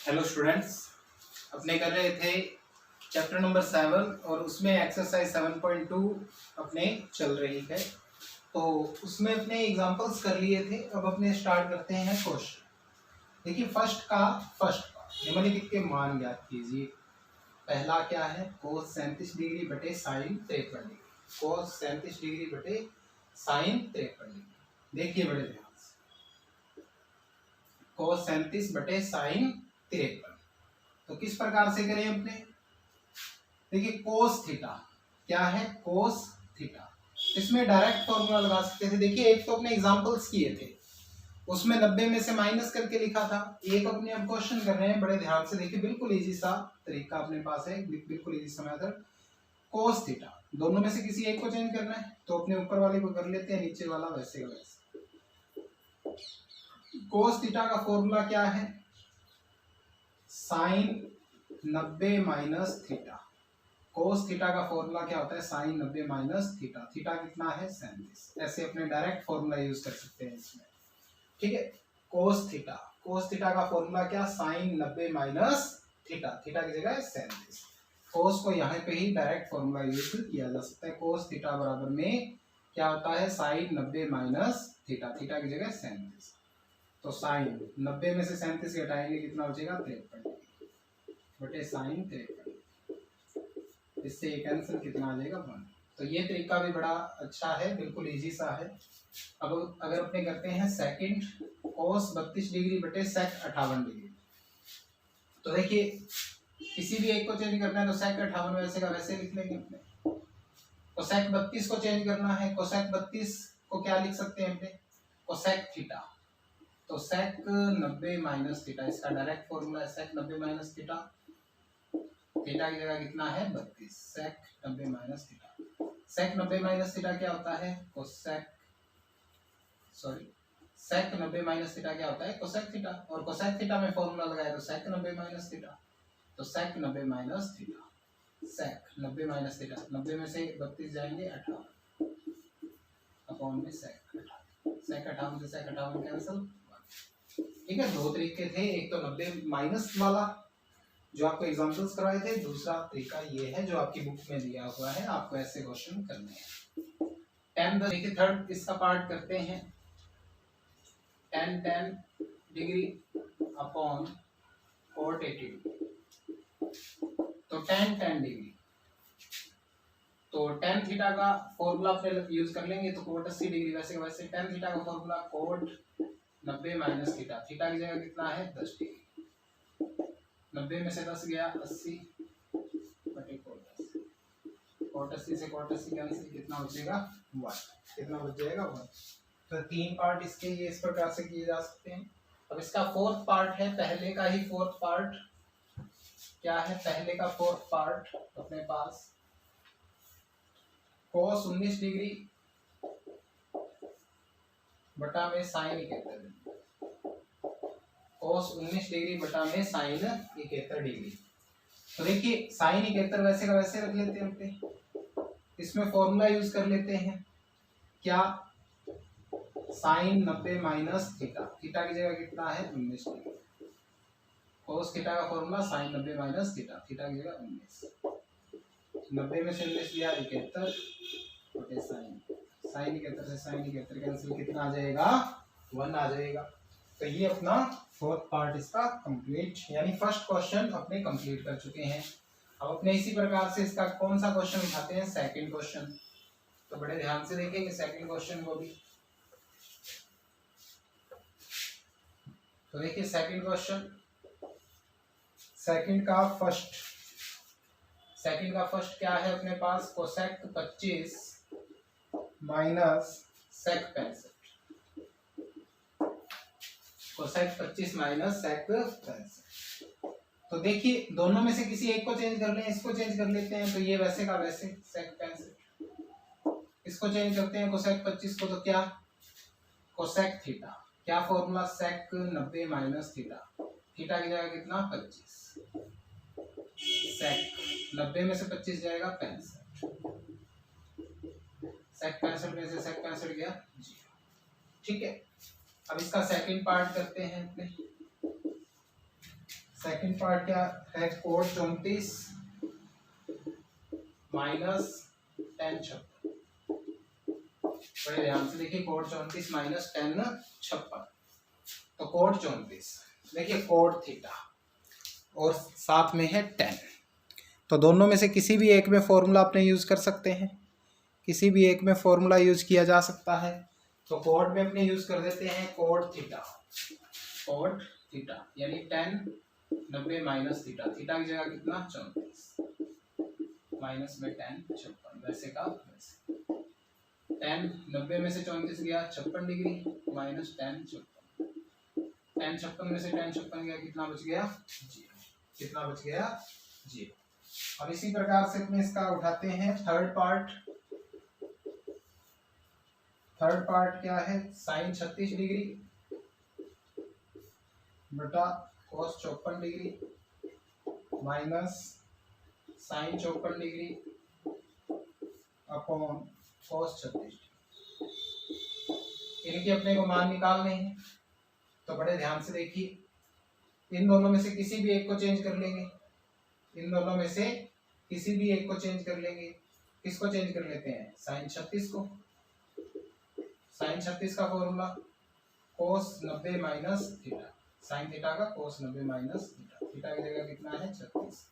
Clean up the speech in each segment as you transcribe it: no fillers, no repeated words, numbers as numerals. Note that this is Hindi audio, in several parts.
हेलो स्टूडेंट्स, अपने कर रहे थे चैप्टर नंबर 7 और उसमें एक्सरसाइज 7.2 अपने चल रही है। तो उसमें अपने एग्जांपल्स कर लिए थे। अब अपने स्टार्ट करते हैं क्वेश्चन। देखिए फर्स्ट पार्ट निम्नलिखित के मान ज्ञात कीजिए। पहला क्या है, कोस 37 डिग्री बटे साइन 53 डिग्री। कोस 37 डिग्री बटे साइन 53 डिग्री। देखिए बड़े ध्यान से, कोस 37 बटे साइन 53। तो किस प्रकार से करें अपने, देखिए कोस थीटा क्या है, कोस थीटा। इसमें डायरेक्ट फॉर्मूला लगा सकते थे। देखिए एक तो अपने एग्जांपल्स किए थे, उसमें 90 में से माइनस करके लिखा था। एक अपने अब क्वेश्चन कर रहे हैं, बड़े ध्यान से देखिए, बिल्कुल इजी सा तरीका अपने पास है, बिल्कुल इजी सा मेथड। कोस थीटा, दोनों में से किसी एक को चेंज करना है तो अपने ऊपर वाले को कर लेते हैं, नीचे वाला वैसे का वैसे। कोस थीटा का फॉर्मूला क्या है, sine 90 minus theta. Cos theta का फॉर्मूला क्या होता है, साइन 90 माइनस थीटा। थीटा कितना है, 37। ऐसे अपने डायरेक्ट फॉर्मूला यूज कर सकते हैं इसमें, ठीक है। कोस थीटा का फॉर्मूला क्या, साइन 90 माइनस थीटा। थीटा की जगह 37। कोस को यहाँ पे ही डायरेक्ट फॉर्मूला यूज किया जा सकता है। कोस थीटा बराबर में क्या होता है, साइन 90 माइनस थीटा। थीटा की जगह 37। तो साइन 90 में से 37 घटाएंगे, कितना बचेगा, 53 बटे साइन 53। इससे एक आंसर कितना आ जाएगा, 1। तो ये तरीका भी बड़ा अच्छा है, बिल्कुल इजी सा है। अब अगर अपने करते हैं सेकंड, कोस 32 डिग्री बटे सेक 58 डिग्री। तो देखिए किसी भी एक को चेंज करना है तो सेक 58 वैसे का वैसे लिख लेंगे अपने। कोसेक 32 को चेंज करना है, कोसेक 32 को क्या लिख सकते हैं अपने, कोसेक थीटा। तो सेक 90 माइनस थीटा, इसका डायरेक्ट फॉर्मूला है सेक 90 माइनस थीटा। थीटा की जगह कितना है, 32। सेक 90 माइनस थीटा। सेक 90 माइनस थीटा क्या होता है, सेक 90 माइनस थीटा क्या होता है, कोसेक थीटा। और कोसेक थीटा में फॉर्मूला लगाया तो सेक 90 माइनस थीटा। तो सेक 90 माइनस थीटा, सेक 90 माइनस थीटा, 90 में से 32 जाएंगे 58 अपॉन में सेक 58 से सेक 58 कैंसिल। ठीक है, दो तरीके थे, एक तो 90 माइनस वाला जो आपको एग्जांपल्स करवाए थे, दूसरा तरीका ये है जो आपकी बुक में दिया हुआ है, आपको ऐसे क्वेश्चन करने हैं। tan देखिए थर्ड इसका पार्ट करते हैं, tan degree upon cot 80 degree. तो tan डिग्री, तो tan थीटा का फॉर्मूला फिर यूज कर लेंगे, तो cot 80 डिग्री वैसे वैसे tan थीटा का formula cot 90 minus theta. Theta की जगह कितना है, 10 डिग्री। 90 में से 10 गया 80 बटे cot 80 से cot 80 कैंसिल, कितना बचेगा, 1। कितना बच जाएगा, 1। तो तीन पार्ट इसके ये इस प्रकार से किए जा सकते हैं। अब इसका फोर्थ पार्ट है, पहले का ही फोर्थ पार्ट क्या है, पहले का फोर्थ पार्ट अपने पास cos 19 डिग्री बटा में साइन 71 डिग्री। cos 19 डिग्री बटा में साइन 71 डिग्री। तो देखिए साइन 71 वैसे का वैसे रख लेते हैं अपने, इसमें फॉर्मूला यूज कर लेते हैं क्या, साइन 90 माइनस थीटा। थीटा की जगह कितना है, 19 डिग्री। कोस थीटा का formula sine 90 minus theta. Theta की जगह 19, 90 में से 19 लिया 71 बटे साइन 71 से साइन 71 कैंसिल, कितना आ जाएगा, 1 आ जाएगा। तो ये अपना फोर्थ पार्ट इसका कंप्लीट, यानी फर्स्ट क्वेश्चन अपने कंप्लीट कर चुके हैं। अब अपने इसी प्रकार से इसका कौन सा क्वेश्चन उठाते हैं, सेकंड क्वेश्चन। तो बड़े ध्यान से देखेंगे सेकंड क्वेश्चन को भी। तो देखिए सेकंड क्वेश्चन, सेकंड का फर्स्ट क्या है अपने पास, cosec 25 minus sec 65। Cosec 25 minus sec 65। तो देखिए दोनों में से किसी एक को चेंज कर लें, इसको चेंज कर लेते हैं, तो ये वैसे का वैसे सेक 65। इसको चेंज करते हैं कोसेक 25 को, तो क्या, कोसेक थीटा। क्या फॉर्मूला, सेक 90 माइनस थीटा। थीटा की जगह कितना, 25। सेक 90 में से 25 जाएगा 65। सेक 65 में से सेक 65 गया 0। ठीक है, अब इसका सेकंड पार्ट करते हैं अपने। सेकंड पार्ट क्या है, कोड 34 माइनस टेन 56। बड़े ध्यान से देखिए, कोड 34 माइनस टेन 56। तो कोड 34 देखिए, कोड थीटा और साथ में है 10। तो दोनों में से किसी भी एक में फॉर्मूला अपने यूज कर सकते हैं, किसी भी एक में फॉर्मूला यूज किया जा सकता है। तो कोड में अपने यूज कर देते हैं कोड थीटा, कोड थीटा यानी 10 90 माइनस थीटा, थीटा की जगह कितना 34 माइनस में 10 56, वैसे का वैसे 10 90 में से 34 गया 56 डिग्री माइनस 10 56, 10 56 में से 10 56 गया, कितना बच गया 0, कितना बच गया 0। और इसी प्रकार से अपने इसका उठाते हैं थर्ड पार्ट। थर्ड पार्ट क्या है, साइन 36 डिग्री बटा cos 54 degree minus sine 54 degree upon cos 36 degree. इनके अपने को मान निकालने हैं। तो बड़े ध्यान से देखिए, इन दोनों में से किसी भी एक को चेंज कर लेंगे, इन दोनों में से किसी भी एक को चेंज कर लेंगे। किसको चेंज कर लेते हैं, साइन 36 को। साइन 36 का फॉर्मूला कोस 90 माइनस थीटा, साइन थीटा का कोस 90 माइनस थीटा, थीटा की जगह कितना है 36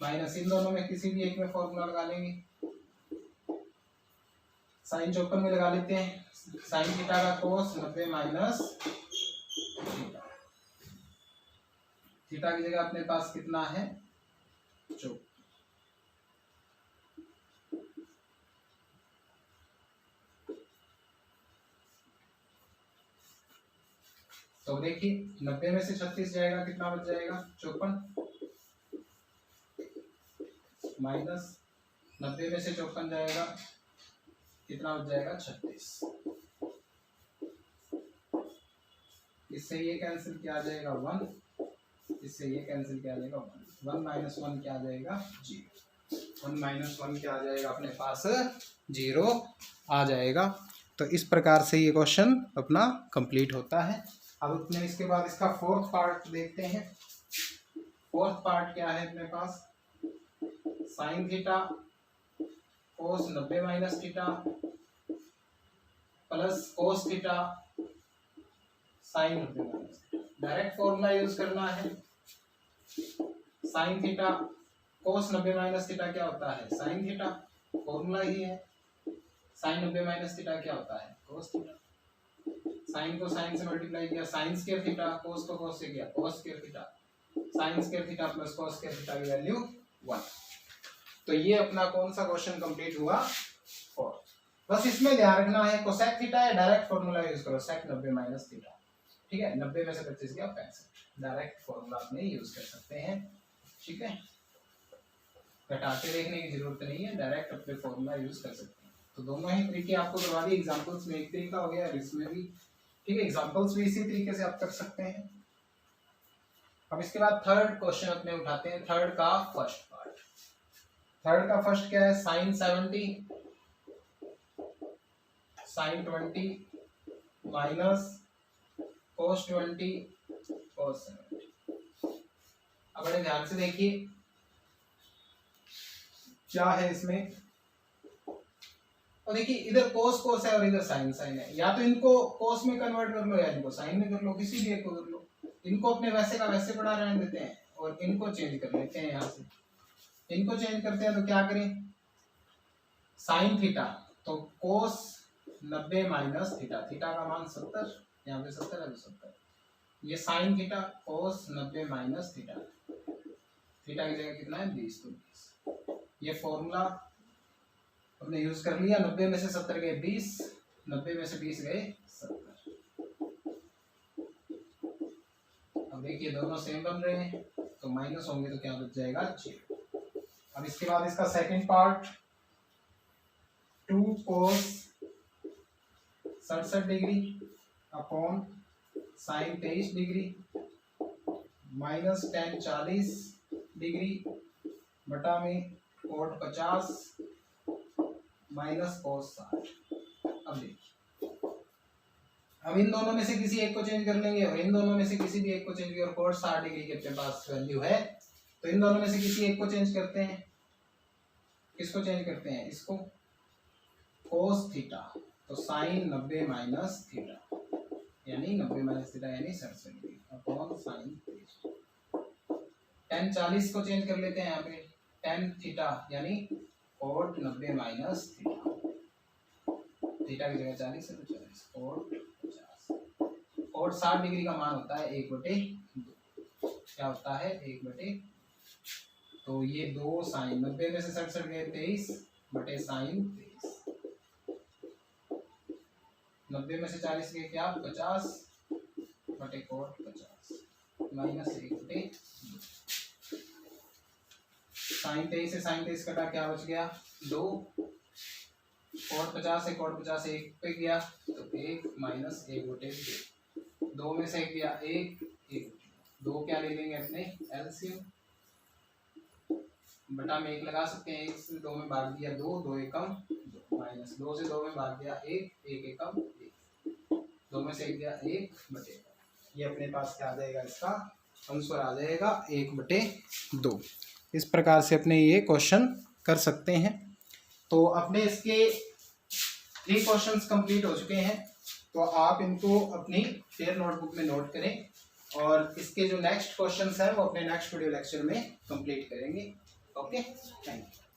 माइनस, इन दोनों में किसी भी एक में फॉर्मूला लगा लेंगे। साइन 54 में लगा लेते हैं, साइन थीटा का कोस 90 माइनस थीटा, थीटा की जगह अपने पास कितना है 54। तो देखिए 90 में से 36 जाएगा, कितना बच जाएगा 54 माइनस 90 में से 54 जाएगा, कितना बच जाएगा 36। इससे ये कैंसिल किया जाएगा 1, इससे ये कैंसिल किया जाएगा 1, 1 माइनस 1 क्या आ जाएगा 0, 1 माइनस 1 क्या आ जाएगा अपने पास 0 आ जाएगा। तो इस प्रकार से ये क्वेश्चन अपना कंप्लीट होता है। अब अपने इसके बाद इसका फोर्थ पार्ट देखते हैं। फोर्थ पार्ट क्या है अपने पास, sine theta cos 90 minus theta plus cos theta sine 90 minus theta. Direct formula use करना है। Sine theta cos 90 minus theta क्या होता है साइन थीटा, फॉर्मूला ही है। साइन 90 माइनस थीटा क्या होता है कोस थीटा, साइन को साइन से मल्टीप्लाई किया साइन स्क्वायर थीटा, कोस को कोस से किया cos square theta, sine square theta plus cos square theta की वैल्यू 1। तो ये अपना कौन सा क्वेश्चन कंप्लीट हुआ 4। बस इसमें ध्यान रखना है कोसेक थीटा है, डायरेक्ट फॉर्मूला यूज करो सेक 90 माइनस थीटा, ठीक है। 90 में से 25 गया 65, डायरेक्ट फॉर्मूला आपने यूज कर सकते हैं, ठीक है। घटा के देखने की जरूरत नहीं है, डायरेक्ट अपने फॉर्मूला यूज कर सकते हैं। तो दोनों ही तरीके आपको करवा दिए, एग्जांपल्स में एक तरीका हो गया, इसमें भी ठीक है, एग्जांपल्स भी इसी तरीके से आप कर सकते हैं। अब इसके बाद थर्ड क्वेश्चन अपने उठाते हैं, थर्ड का फर्स्ट पार्ट। थर्ड का फर्स्ट क्या है, साइन 70 साइन 20 माइनस कोस 20 कोस 70। अब बड़े ध्यान से देखिए क्या है इसमें, और देखिए इधर कोस कोस है और इधर साइन साइन है, या तो इनको कोस में कन्वर्ट कर लो या इनको साइन में कर लो, किसी भी एक को कर लो। इनको अपने वैसे का वैसे पड़ा रहने देते हैं और इनको चेंज कर लेते हैं। यहाँ से इनको चेंज करते हैं तो क्या करें, साइन थीटा तो कोस 90 माइनस थीटा, थीटा का मान 70, यहाँ पे 70 है तो 70, ये sign theta cos 90 minus theta, theta की जगह कितना है 20, तो 20। ये फॉर्मूला हमने यूज कर लिया। 90 में से 70 गए 20, 90 में से 20 गए 70। अब देखिए दोनों सेम बन रहे हैं, तो माइनस होंगे तो क्या बच जाएगा 0। अब इसके बाद इसका सेकंड पार्ट 2 कोस 67 degree upon sine 23 degree minus tan 40 degree बटा में कोट 50 माइनस कोस 60। अब देखिए हम इन दोनों में से किसी एक को चेंज कर लेंगे और इन दोनों में से किसी भी एक को चेंज करेंगे और कोण 60 डिग्री की अपने पास वैल्यू है, तो इन दोनों में से किसी एक को चेंज करते हैं। किसको चेंज करते हैं? इसको, कोस थीटा, तो साइन 90 माइनस थीटा यानी 90 माइनस थीटा यानी 67 डिग्री अपॉन साइन 23। tan 40 को चेंज कर लेते हैं यहाँ पे, tan थीटा यानी कोट 90 माइनस थीटा, थीटा की जगह 40 है तो 40 कोट 50। कोट 60 डिग्री का मान होता है 1/2, क्या होता है 1/2, तो ये 2 साइन 90 में से 67 गए 23 बटे साइन 23, 90 में से 40 गए क्या 50 बटे कोट 50 माइनस 1/2। साइन 23 से साइन 23 कटा क्या बच गया 2, कोट 50 से कोट 50 1 पे गया तो 1 माइनस 1/2, 2 में से 1 गया 1, 2 क्या ले लेंगे अपने एलसीएम, बटा में 1 लगा सकते हैं, 1 से 2 में भाग दिया 2, 2 एकम 2 माइनस 2 से 2 में भाग दिया 1, 1 एकम 1, 2 में से 1 गया 1 बटे, ये अपने पास क्या आ जाएगा, इसका आंसर आ जाएगा 1/2। इस प्रकार से अपने ये क्वेश्चन कर सकते हैं। तो अपने इसके 3 क्वेश्चंस कंप्लीट हो चुके हैं, तो आप इनको अपनी फेयर नोटबुक में नोट करें और इसके जो नेक्स्ट क्वेश्चंस हैं वो अपने नेक्स्ट वीडियो लेक्चर में कंप्लीट करेंगे। Okay, thank you.